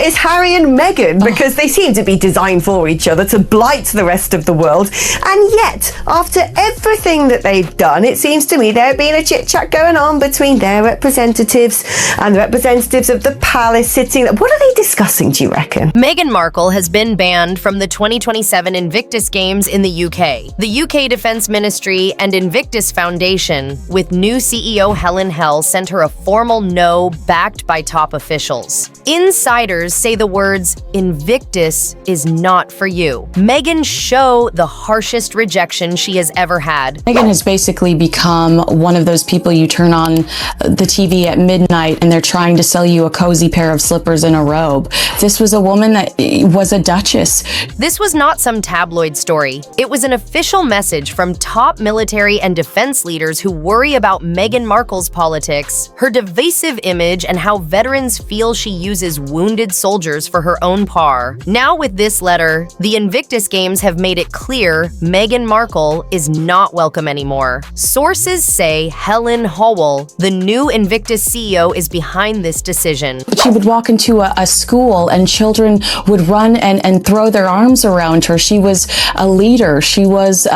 is Harry and Meghan, because they seem to be designed for each other to blight the rest of the world. And yet, after everything that they've done, it seems to me there being a chit-chat going on between their representatives and the representatives of the palace sitting. What are they discussing, do you reckon? Meghan Markle has been banned from the 2027 Invictus Games in the UK. The UK Defence Ministry and Invictus Foundation, with new CEO Helen Hell, sent her a formal no backed by top officials. Insiders say the words, "Invictus is not for you." Meghan show the harshest rejection she has ever had. Meghan has basically become one of those people you turn on the TV at midnight and they're trying to sell you a cozy pair of slippers and a robe. This was a woman that was a duchess. This was not some tabloid story. It was an official message from top military and defense leaders who worry about Meghan Markle's politics, her divisive image, and how veterans feel she uses wounded soldiers for her own par. Now with this letter, the Invictus Games have made it clear Meghan Markle is not welcome anymore. Sources say Helen Howell, the new Invictus CEO, is behind this decision. She would walk into a school and children would run and throw their arms around her. She was a leader. She was,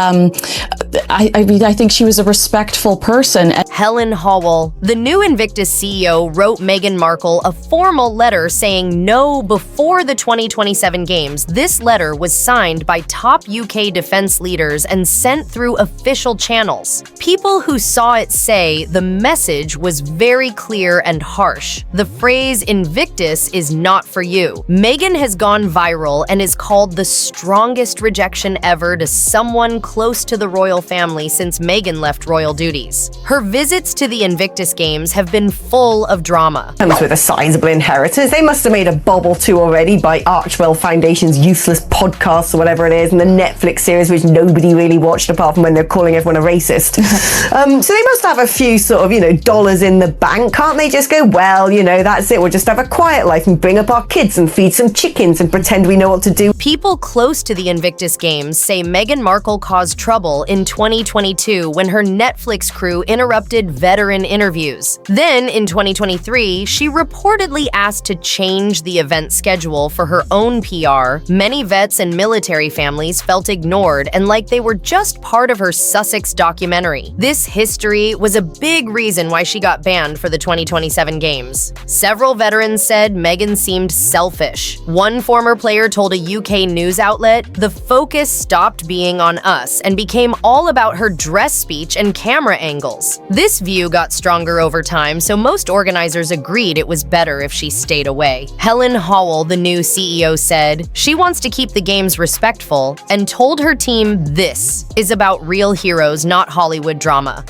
I think she was a respectful person. Helen Howell, the new Invictus CEO, wrote Meghan Markle a formal letter saying no before the 2027 Games. This letter was signed by top UK defense leaders and sent through official channels. People who saw it say the message was very clear and harsh. The phrase "Invictus is not for you." Meghan has gone viral and is called the strongest rejection ever to someone close to the royal family since Meghan left royal duties. Her visits to the Invictus Games have been full of drama. Comes with a sizable inheritance. They must have made a bob or two already by Archwell Foundation's useless podcast or whatever it is, and the Netflix series which nobody really watched apart from when they're calling everyone a racist. So they must have a few sort of, dollars in the bank. Can't they just go, well, that's it, we'll just have a quiet life and bring up our kids and feed some chickens and pretend we know what to do? People close to the Invictus Games say Meghan Markle caused trouble in 2022 when her Netflix crew interrupted veteran interviews. Then, in 2023, she reportedly asked to change the event schedule for her own PR. Many vets and military families felt ignored and like they were just part of her Sussex documentary. This history was a big reason why she got banned for the 2027 Games. Several veterans said Meghan seemed selfish. One former player told a UK news outlet, "The focus stopped being on us and became all about her dress speech and camera angles." This view got stronger over time, so most organizers agreed it was better if she stayed away. Helen Howell, the new CEO, said she wants to keep the Games respectful and told her team this is about real heroes, not Hollywood drama.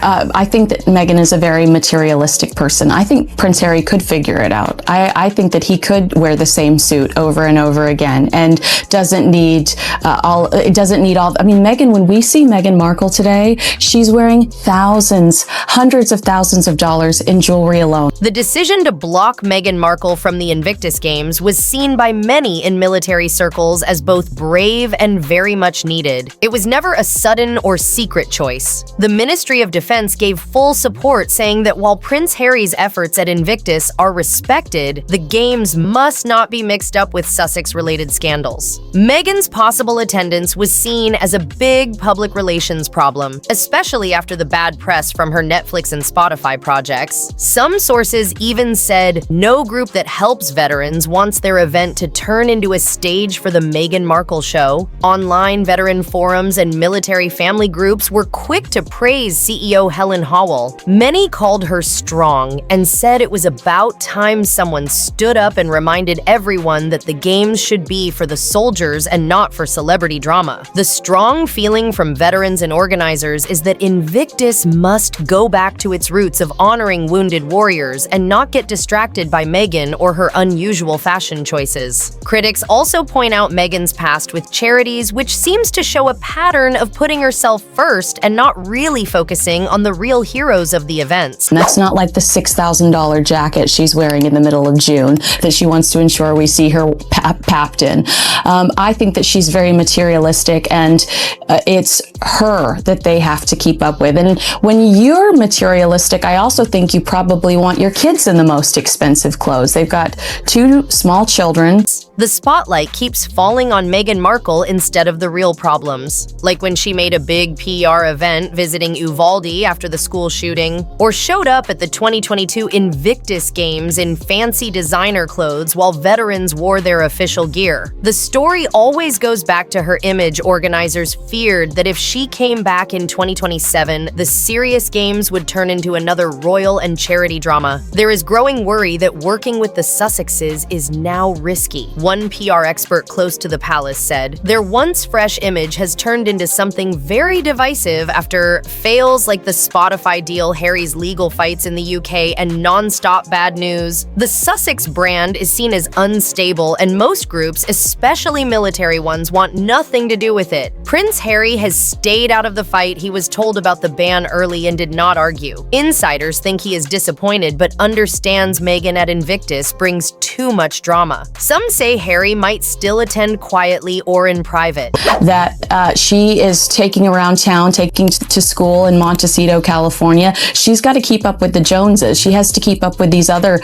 I think that Meghan is a very materialistic person. I think Prince Harry could figure it out. I think that he could wear the same suit over and over again and doesn't need all. Meghan, when we see Meghan Markle today, she's wearing hundreds of thousands of dollars in jewelry alone. The decision to block Meghan Markle from the Invictus Games was seen by many in military circles as both brave and very much needed. It was never a sudden or secret choice. The Ministry of Defense gave full support, saying that while Prince Harry's efforts at Invictus are respected, the Games must not be mixed up with Sussex-related scandals. Meghan's possible attendance was seen as a big public relations problem, especially after the bad press from her Netflix and Spotify projects. Some sources even said no group that helps veterans wants their event to turn into a stage for the Meghan Markle show. Online veteran forums and military family groups were quick to praise CEO Helen Howell. Many called her strong and said it was about time someone stood up and reminded everyone that the Games should be for the soldiers and not for celebrity drama. The strong feeling from veterans and organizers is that Invictus must go back to its roots of honoring wounded warriors and not get distracted by Meghan or her unusual fashion choices. Critics also point out Meghan's past with charities, which seems to show a pattern of putting herself first and not really focusing on the real heroes of the events. And that's not like the $6,000 jacket she's wearing in the middle of June that she wants to ensure we see her papped in. I think that she's very materialistic, and it's her that they have to keep up with. And when you're materialistic, I also think you probably want your kids in the most expensive clothes. They've got 2 small children. The spotlight keeps falling on Meghan Markle instead of the real problems, like when she made a big PR event visiting Uvalde after the school shooting, or showed up at the 2022 Invictus Games in fancy designer clothes while veterans wore their official gear. The story always goes back to her image. Organizers feared that if she came back in 2027, the serious games would turn into another royal and charity drama. There is growing worry that working with the Sussexes is now risky. One PR expert close to the palace said, "Their once fresh image has turned into something very divisive after fails like the Spotify deal, Harry's legal fights in the UK, and non-stop bad news. The Sussex brand is seen as unstable, and most groups, especially military ones, want nothing to do with it. Prince Harry has stayed out of the fight. He was told about the ban early and did not argue. Insiders think he is disappointed but understands Meghan at Invictus brings too much drama. Some say Harry might still attend quietly or in private." That she is taking around town, taking to school in Montecito, California. She's got to keep up with the Joneses. She has to keep up with these other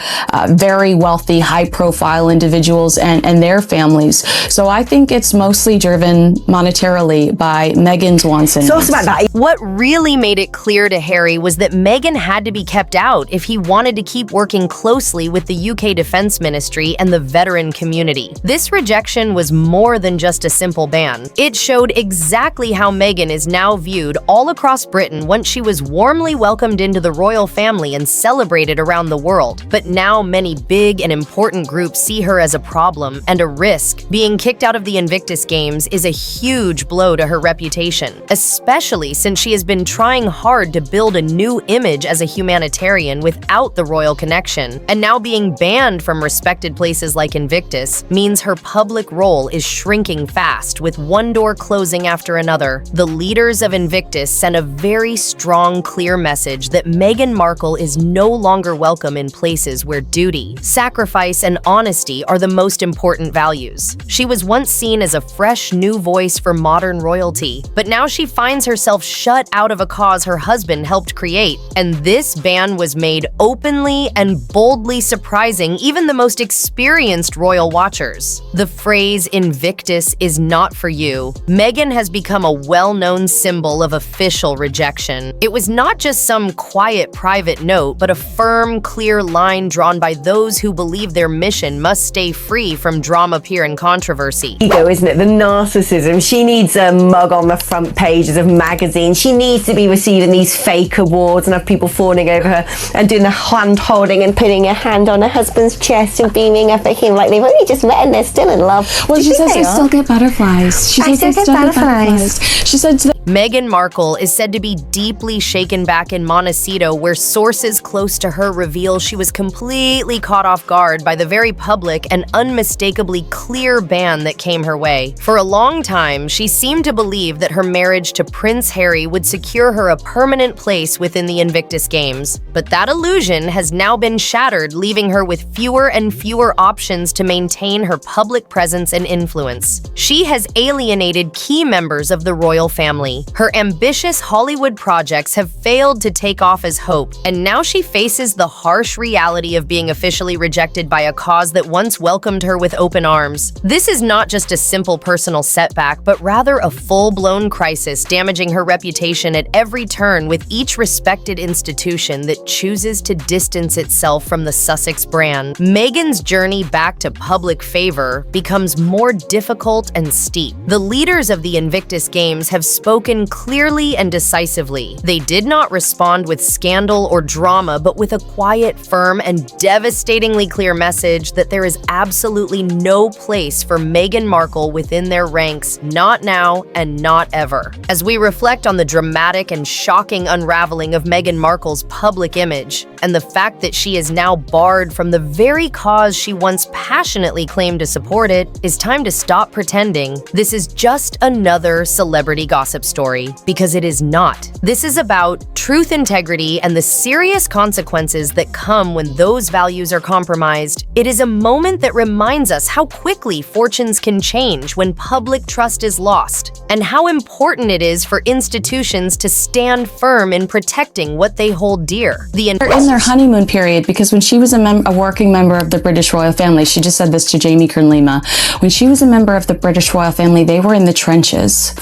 very wealthy, high-profile individuals and their families. So I think it's mostly driven monetarily by Meghan's wants and So needs. it's about that. What really made it clear to Harry was that Meghan had to be kept out if he wanted to keep working closely with the UK Defense Ministry and the veteran community. This rejection was more than just a simple ban. It showed exactly how Meghan is now viewed all across Britain once she was warmly welcomed into the royal family and celebrated around the world. But now many big and important groups see her as a problem and a risk. Being kicked out of the Invictus Games is a huge blow to her reputation, especially since she has been trying hard to build a new image as a humanitarian without the royal connection. And now being banned from respected places like Invictus means her public role is shrinking fast, with one door closing after another. The leaders of Invictus sent a very strong, clear message that Meghan Markle is no longer welcome in places where duty, sacrifice, and honesty are the most important values. She was once seen as a fresh, new voice for modern royalty, but now she finds herself shut out of a cause her husband helped create. And this ban was made openly and boldly surprising even the most experienced royal watchers. The phrase "Invictus is not for you" Meghan has become a well-known symbol of official rejection. It was not just some quiet private note, but a firm, clear line drawn by those who believe their mission must stay free from drama, peer, and controversy. Ego, isn't it? The narcissism. She needs a mug on the front pages of magazines. She needs to be receiving these fake awards and have people fawning over her and doing the hand holding and putting her hand on her husband's chest and beaming up at him like they've only just met and they're still in love. Well, Did she you says say they that? still get butterflies. She says they still get butterflies. She said to Meghan Markle is said to be deeply shaken back in Montecito, where sources close to her reveal she was completely caught off guard by the very public and unmistakably clear ban that came her way. For a long time, she seemed to believe that her marriage to Prince Harry would secure her a permanent place within the Invictus Games. But that illusion has now been shattered, leaving her with fewer and fewer options to maintain her public presence and influence. She has alienated key members of the royal family. Her ambitious Hollywood projects have failed to take off as hoped, and now she faces the harsh reality of being officially rejected by a cause that once welcomed her with open arms. This is not just a simple personal setback, but rather a full-blown crisis, damaging her reputation at every turn with each respected institution that chooses to distance itself from the Sussex brand. Meghan's journey back to public favor becomes more difficult and steep. The leaders of the Invictus Games have spoken clearly and decisively. They did not respond with scandal or drama, but with a quiet, firm, and devastatingly clear message that there is absolutely no place for Meghan Markle within their ranks, not now and not ever. As we reflect on the dramatic and shocking unraveling of Meghan Markle's public image, and the fact that she is now barred from the very cause she once passionately claimed to support, it is time to stop pretending this is just another celebrity gossip story. story, because it is not. This is about truth, integrity, and the serious consequences that come when those values are compromised. It is a moment that reminds us how quickly fortunes can change when public trust is lost, and how important it is for institutions to stand firm in protecting what they hold dear. They're in their honeymoon period, because when she was a working member of the British royal family, she just said this to Jamie Kernlima, when she was a member of the British royal family, they were in the trenches.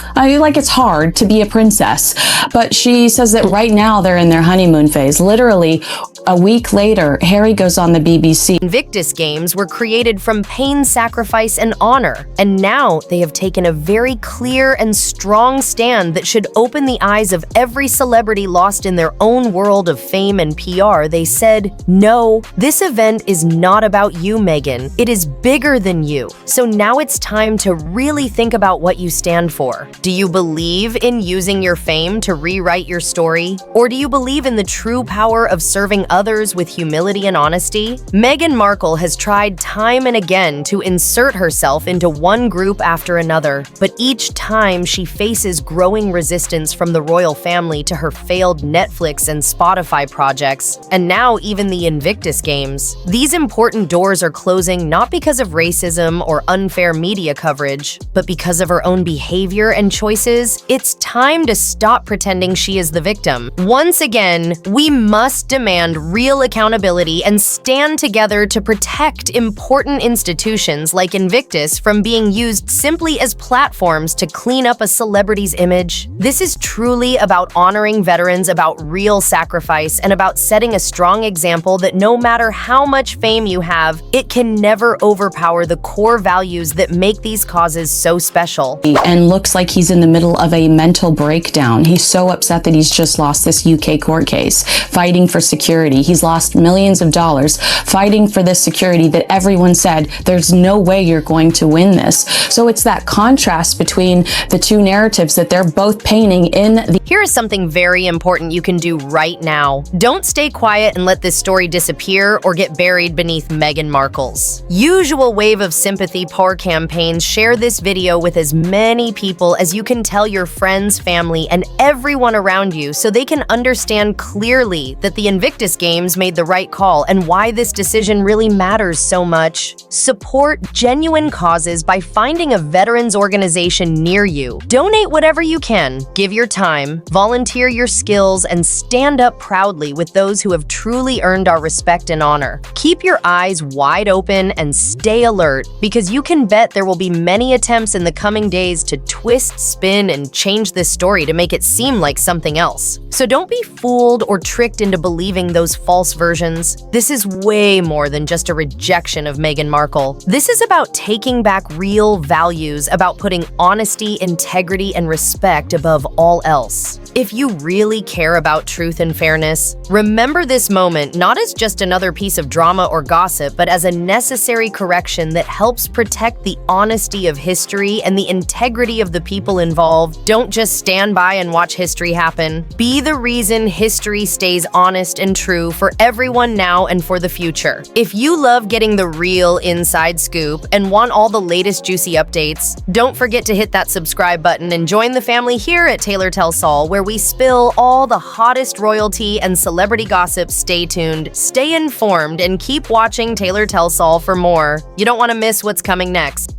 It's hard to be a princess, but she says that right now they're in their honeymoon phase. Literally, a week later, Harry goes on the BBC. Invictus Games were created from pain, sacrifice, and honor, and now they have taken a very clear and strong stand that should open the eyes of every celebrity lost in their own world of fame and PR. They said, no, this event is not about you, Meghan. It is bigger than you. So now it's time to really think about what you stand for. Do you believe in using your fame to rewrite your story? Or do you believe in the true power of serving others with humility and honesty? Meghan Markle has tried time and again to insert herself into one group after another, but each time she faces growing resistance from the royal family to her failed Netflix and Spotify projects, and now even the Invictus Games. These important doors are closing not because of racism or unfair media coverage, but because of her own behavior and choices. It's time to stop pretending she is the victim. Once again, we must demand real accountability and stand together to protect important institutions like Invictus from being used simply as platforms to clean up a celebrity's image. This is truly about honoring veterans, about real sacrifice, and about setting a strong example that no matter how much fame you have, it can never overpower the core values that make these causes so special. And looks like he's in the middle of a mental breakdown. He's so upset that he's just lost this UK court case, fighting for security. He's lost millions of dollars fighting for this security that everyone said, there's no way you're going to win this. So it's that contrast between the two narratives that they're both painting in the... Here is something very important you can do right now. Don't stay quiet and let this story disappear or get buried beneath Meghan Markle's usual wave of sympathy pour campaigns. Share this video with as many people as you can, tell your friends, family, and everyone around you so they can understand clearly that the Invictus Games made the right call and why this decision really matters so much. Support genuine causes by finding a veterans organization near you. Donate whatever you can, give your time, volunteer your skills, and stand up proudly with those who have truly earned our respect and honor. Keep your eyes wide open and stay alert, because you can bet there will be many attempts in the coming days to twist, spin, and change this story to make it seem like something else. So don't be fooled or tricked into believing those false versions. This is way more than just a rejection of Meghan Markle. This is about taking back real values, about putting honesty, integrity, and respect above all else. If you really care about truth and fairness, remember this moment not as just another piece of drama or gossip, but as a necessary correction that helps protect the honesty of history and the integrity of the people involved. Don't just stand by and watch history happen. Be the reason history stays honest and true for everyone now and for the future. If you love getting the real inside scoop and want all the latest juicy updates, don't forget to hit that subscribe button and join the family here at Taylor Tells Saul, where we spill all the hottest royalty and celebrity gossip. Stay tuned, stay informed, and keep watching Taylor Tells Saul for more. You don't want to miss what's coming next.